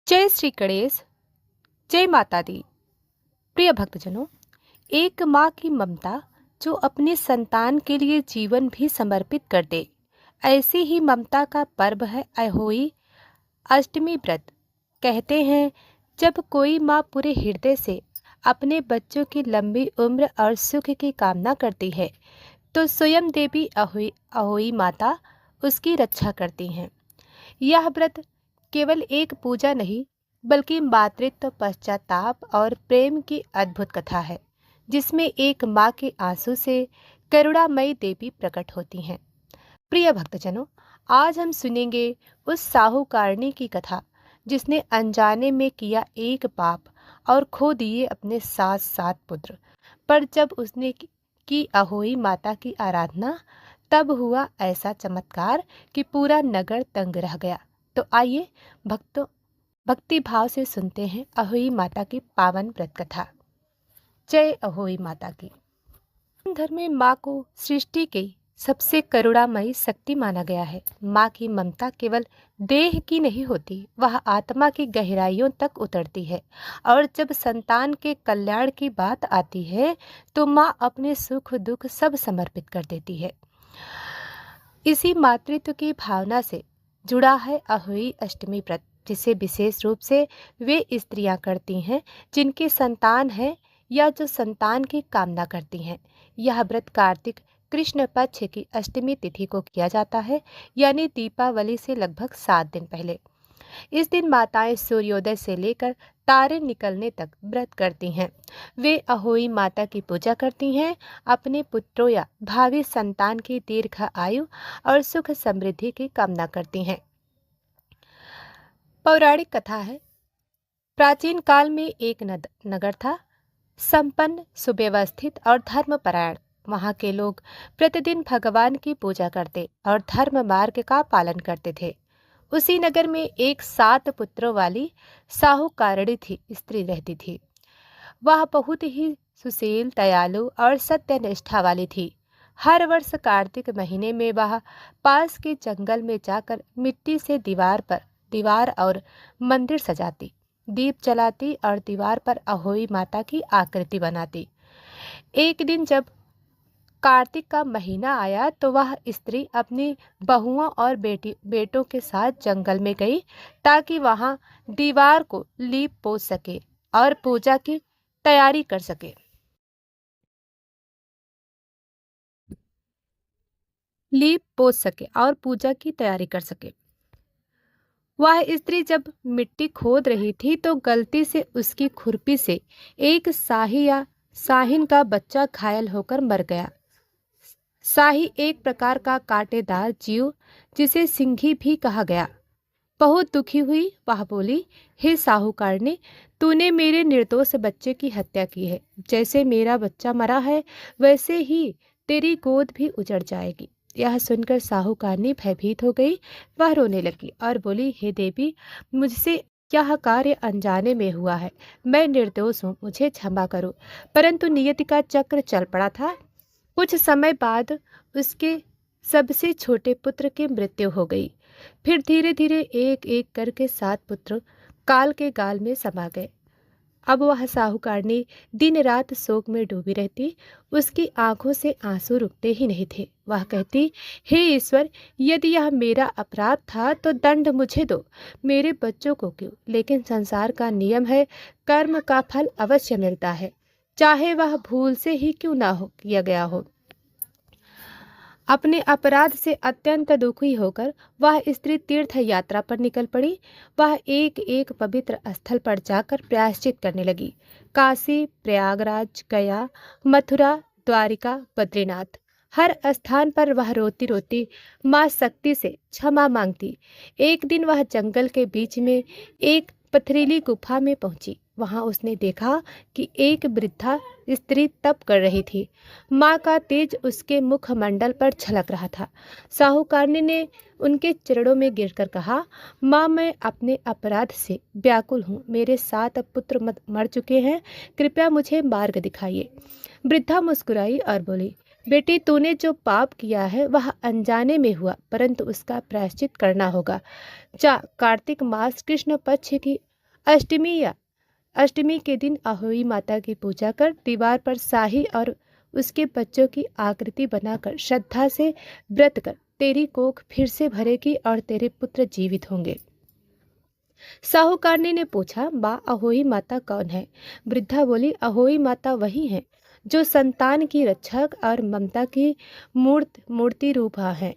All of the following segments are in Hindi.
जय श्री गणेश। जय माता दी। प्रिय भक्तजनों, एक माँ की ममता जो अपने संतान के लिए जीवन भी समर्पित कर दे, ऐसी ही ममता का पर्व है अहोई अष्टमी व्रत। कहते हैं, जब कोई माँ पूरे हृदय से अपने बच्चों की लंबी उम्र और सुख की कामना करती है, तो स्वयं देवी अहोई अहोई माता उसकी रक्षा करती हैं। यह व्रत केवल एक पूजा नहीं, बल्कि मातृत्व, पश्चाताप और प्रेम की अद्भुत कथा है, जिसमें एक माँ के आंसू से करुणामयी देवी प्रकट होती हैं। प्रिय भक्तजनों, आज हम सुनेंगे उस साहूकारणी की कथा, जिसने अनजाने में किया एक पाप और खो दिए अपने 7 पुत्र। पर जब उसने की अहोई माता की आराधना, तब हुआ ऐसा चमत्कार कि पूरा नगर दंग रह गया। तो आइए भक्ति भाव से सुनते हैं अहोई माता की पावन व्रत कथा। जय अहोई माता की। धर्म में माँ को सृष्टि की सबसे करुणामयी शक्ति माना गया है। माँ की ममता केवल देह की नहीं होती, वह आत्मा की गहराइयों तक उतरती है। और जब संतान के कल्याण की बात आती है, तो माँ अपने सुख दुख सब समर्पित कर देती है। इसी मातृत्व की भावना से जुड़ा है अहोई अष्टमी व्रत, जिसे विशेष रूप से वे स्त्रियां करती हैं जिनके संतान है या जो संतान की कामना करती हैं। यह व्रत कार्तिक कृष्ण पक्ष की अष्टमी तिथि को किया जाता है, यानी दीपावली से लगभग 7 दिन पहले। इस दिन माताएं सूर्योदय से लेकर तारे निकलने तक व्रत करती हैं। वे अहोई माता की पूजा करती हैं, अपने पुत्रों या भावी संतान की दीर्घ आयु और सुख समृद्धि की कामना करती हैं। पौराणिक कथा है, प्राचीन काल में एक नगर था, संपन्न, सुव्यवस्थित और धर्मपरायण। वहाँ के लोग प्रतिदिन भगवान की पूजा करते और धर्म मार्ग का पालन करते थे। उसी नगर में एक 7 पुत्रों वाली साहूकारणी थी स्त्री रहती थी। वह बहुत ही सुशील, दयालु और सत्यनिष्ठा वाली थी। हर वर्ष कार्तिक महीने में वह पास के जंगल में जाकर मिट्टी से दीवार और मंदिर सजाती, दीप जलाती और दीवार पर अहोई माता की आकृति बनाती। एक दिन जब कार्तिक का महीना आया, तो वह स्त्री अपनी बहुओं और बेटों के साथ जंगल में गई, ताकि वहां दीवार को लीप पोत सके और पूजा की तैयारी कर सके। वह स्त्री जब मिट्टी खोद रही थी, तो गलती से उसकी खुरपी से एक शाही या शाहीन का बच्चा घायल होकर मर गया। शाही एक प्रकार का कांटेदार जीव, जिसे सिंघी भी कहा गया। बहुत दुखी हुई वह बोली, हे साहूकारणी, तूने मेरे निर्दोष बच्चे की हत्या की है। जैसे मेरा बच्चा मरा है, वैसे ही तेरी गोद भी उजड़ जाएगी। यह सुनकर साहूकारणी भयभीत हो गई। वह रोने लगी और बोली, हे देवी, मुझसे यह कार्य अनजाने में हुआ है। मैं निर्दोष हूँ, मुझे क्षमा करो। परंतु नियति का चक्र चल पड़ा था। कुछ समय बाद उसके सबसे छोटे पुत्र की मृत्यु हो गई। फिर धीरे धीरे एक एक करके 7 पुत्र काल के गाल में समा गए। अब वह साहूकारणी दिन रात शोक में डूबी रहती। उसकी आंखों से आंसू रुकते ही नहीं थे। वह कहती, हे ईश्वर, यदि यह मेरा अपराध था तो दंड मुझे दो, मेरे बच्चों को क्यों? लेकिन संसार का नियम है, कर्म का फल अवश्य मिलता है, चाहे वह भूल से ही क्यों ना हो किया गया हो। अपने अपराध से अत्यंत दुखी होकर वह स्त्री तीर्थ यात्रा पर निकल पड़ी। वह एक एक पवित्र स्थल पर जाकर प्रायश्चित करने लगी। काशी, प्रयागराज, गया, मथुरा, द्वारिका, बद्रीनाथ, हर स्थान पर वह रोती रोती माँ शक्ति से क्षमा मांगती। एक दिन वह जंगल के बीच में एक पथरीली गुफा में पहुंची। वहां उसने देखा कि एक वृद्धा स्त्री तप कर रही थी। माँ का तेज उसके मुखमंडल पर छलक रहा था। साहूकारणी ने उनके चरणों में गिरकर कहा, माँ, मैं अपने अपराध से व्याकुल हूँ। मेरे 7 पुत्र मर चुके हैं, कृपया मुझे मार्ग दिखाइए। वृद्धा मुस्कुराई और बोली, बेटी, तूने जो पाप किया है वह अनजाने में हुआ, परंतु उसका प्रायश्चित करना होगा। जा, कार्तिक मास कृष्ण पक्ष की अष्टमी के दिन अहोई माता की पूजा कर दीवार पर शाही और उसके बच्चों की आकृति बनाकर श्रद्धा से व्रत कर तेरी कोख फिर से भरेगी और तेरे पुत्र जीवित होंगे। साहूकारनी ने पूछा, माँ अहोई माता कौन है? वृद्धा बोली, अहोई माता वही है जो संतान की रक्षक और ममता की मूर्ति रूपा है।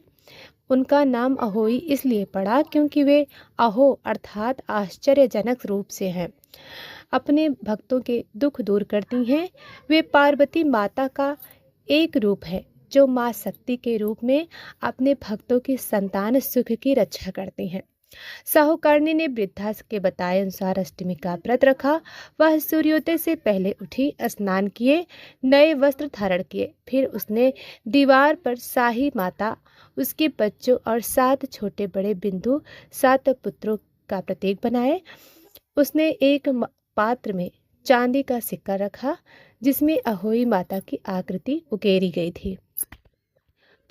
उनका नाम अहोई इसलिए पड़ा क्योंकि वे अहो अर्थात आश्चर्यजनक रूप से हैं। अपने भक्तों के दुख दूर करती हैं। वे पार्वती माता का एक रूप है जो माँ शक्ति के रूप में अपने भक्तों की संतान सुख की रक्षा करती हैं। साहूकारनी ने वृद्धा के बताए अनुसार अष्टमी का व्रत रखा। वह सूर्योदय से पहले उठी, स्नान किए, नए वस्त्र धारण किए। फिर उसने दीवार पर शाही माता, उसके बच्चों और 7 छोटे बड़े बिंदु 7 पुत्रों का प्रतीक बनाए। उसने एक पात्र में चांदी का सिक्का रखा जिसमें अहोई माता की आकृति उकेरी गई थी।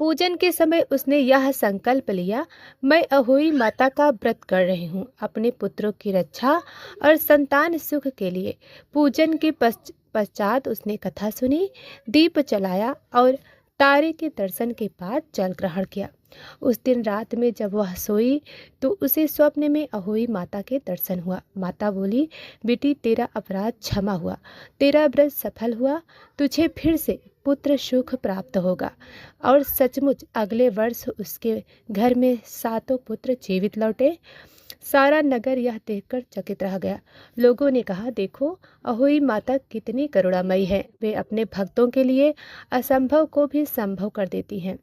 पूजन के समय उसने यह संकल्प लिया, मैं अहोई माता का व्रत कर रही हूँ अपने पुत्रों की रक्षा और संतान सुख के लिए। पूजन के पश्चात उसने कथा सुनी, दीप जलाया और तारे के दर्शन के बाद जल ग्रहण किया। उस दिन रात में जब वह सोई तो उसे स्वप्न में अहोई माता के दर्शन हुआ। माता बोली, बेटी तेरा अपराध क्षमा हुआ, तेरा व्रत सफल हुआ, तुझे फिर से पुत्र सुख प्राप्त होगा। और सचमुच अगले वर्ष उसके घर में 7 पुत्र जीवित लौटे। सारा नगर यह देखकर चकित रह गया। लोगों ने कहा, देखो अहोई माता कितनी करुणामयी है, वे अपने भक्तों के लिए असंभव को भी संभव कर देती हैं।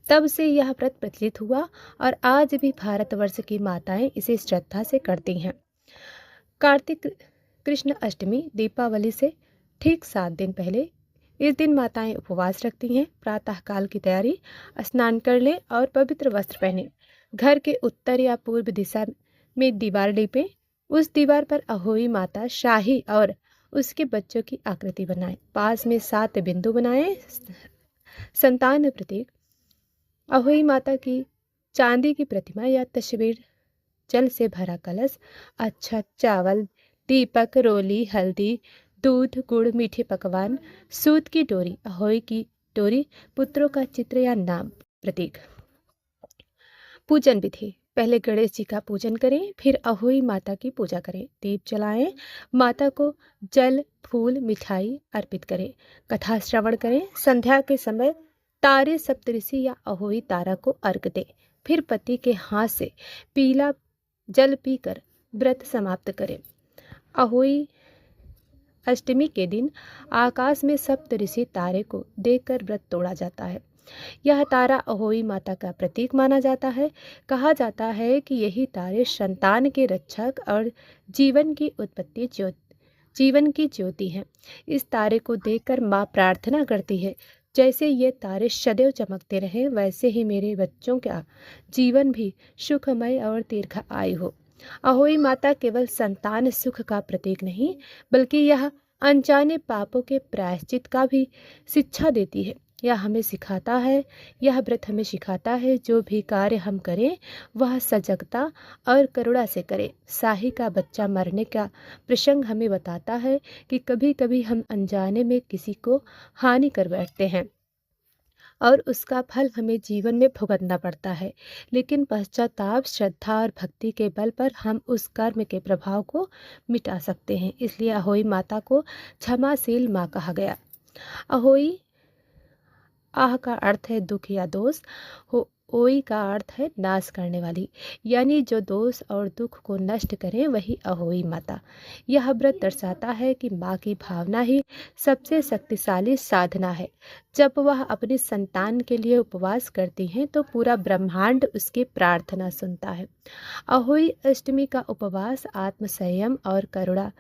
तब से यह व्रत प्रचलित हुआ और आज भी भारतवर्ष की माताएं इसे श्रद्धा से करती हैं। कार्तिक कृष्ण अष्टमी दीपावली से ठीक 7 दिन पहले इस दिन माताएं उपवास रखती हैं। प्रातःकाल की तैयारी, स्नान कर लें और पवित्र वस्त्र पहने। घर के उत्तर या पूर्व दिशा में दीवार लीपें। उस दीवार पर अहोई माता, शाही और उसके बच्चों की आकृति बनाएं। पास में 7 बिंदु बनाएं, संतान प्रतीक। अहोई माता की चांदी की प्रतिमा या तस्वीर, जल से भरा कलश, अच्छा चावल, दीपक, रोली, हल्दी, दूध, गुड़, मीठे पकवान, सूत की डोरी, अहोई की डोरी, पुत्रों का चित्र या नाम प्रतीक। पूजन विधि, पहले गणेश जी का पूजन करें, फिर अहोई माता की पूजा करें, दीप जलाएं, माता को जल, फूल, मिठाई अर्पित करें, कथा श्रवण करें। संध्या के समय तारे सप्तऋषि या अहोई तारा को अर्घ दें। फिर पति के हाथ से पीला जल पीकर व्रत समाप्त करें। अहोई अष्टमी के दिन आकाश में सप्तऋषि तारे को देखकर व्रत तोड़ा जाता है। यह तारा अहोई माता का प्रतीक माना जाता है। कहा जाता है कि यही तारे संतान के रक्षक और जीवन की ज्योति हैं। इस तारे को देखकर माँ प्रार्थना करती है, जैसे ये तारे सदैव चमकते रहें, वैसे ही मेरे बच्चों का जीवन भी सुखमय और दीर्घ आयु हो। अहोई माता केवल संतान सुख का प्रतीक नहीं, बल्कि यह अनजाने पापों के प्रायश्चित का भी शिक्षा देती है। यह व्रत हमें सिखाता है, जो भी कार्य हम करें वह सजगता और करुणा से करें। शाही का बच्चा मरने का प्रसंग हमें बताता है कि कभी कभी हम अनजाने में किसी को हानि कर बैठते हैं और उसका फल हमें जीवन में भुगतना पड़ता है, लेकिन पश्चाताप, श्रद्धा और भक्ति के बल पर हम उस कर्म के प्रभाव को मिटा सकते हैं। इसलिए अहोई माता को क्षमाशील माँ कहा गया। अहोई आह का अर्थ है दुख या दोष, ओई का अर्थ है नाश करने वाली, यानी जो दोष और दुख को नष्ट करे वही अहोई माता। यह व्रत दर्शाता है कि माँ की भावना ही सबसे शक्तिशाली साधना है। जब वह अपनी संतान के लिए उपवास करती हैं तो पूरा ब्रह्मांड उसकी प्रार्थना सुनता है। अहोई अष्टमी का उपवास आत्मसंयम और करुणा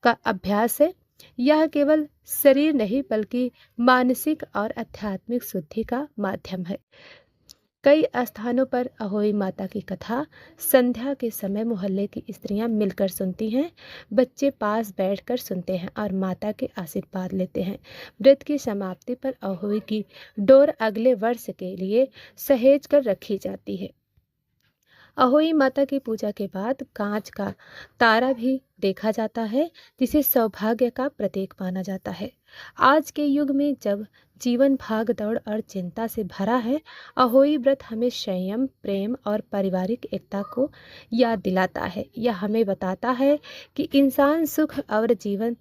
का अभ्यास है। यह केवल शरीर नहीं बल्कि मानसिक और आध्यात्मिक शुद्धि का माध्यम है। कई स्थानों पर अहोई माता की कथा संध्या के समय मोहल्ले की स्त्रियां मिलकर सुनती हैं। बच्चे पास बैठकर सुनते हैं और माता के आशीर्वाद लेते हैं। व्रत की समाप्ति पर अहोई की डोर अगले वर्ष के लिए सहेज कर रखी जाती है। अहोई माता की पूजा के बाद कांच का तारा भी देखा जाता है, जिसे सौभाग्य का प्रतीक माना जाता है। आज के युग में जब जीवन भाग दौड़ और चिंता से भरा है, अहोई व्रत हमें संयम, प्रेम और पारिवारिक एकता को याद दिलाता है। यह हमें बताता है कि इंसान सुख और जीवन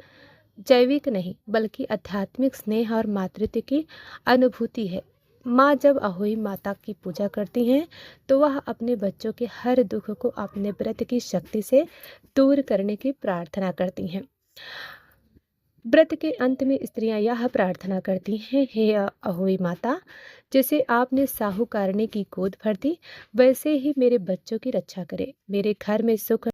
जैविक नहीं बल्कि आध्यात्मिक स्नेह और मातृत्व की अनुभूति है। माँ जब अहोई माता की पूजा करती हैं तो वह अपने बच्चों के हर दुख को अपने व्रत की शक्ति से दूर करने की प्रार्थना करती हैं। व्रत के अंत में स्त्रियां यह प्रार्थना करती हैं, हे अहोई माता, जैसे आपने साहूकारणी की गोद भर दी, वैसे ही मेरे बच्चों की रक्षा करे, मेरे घर में सुख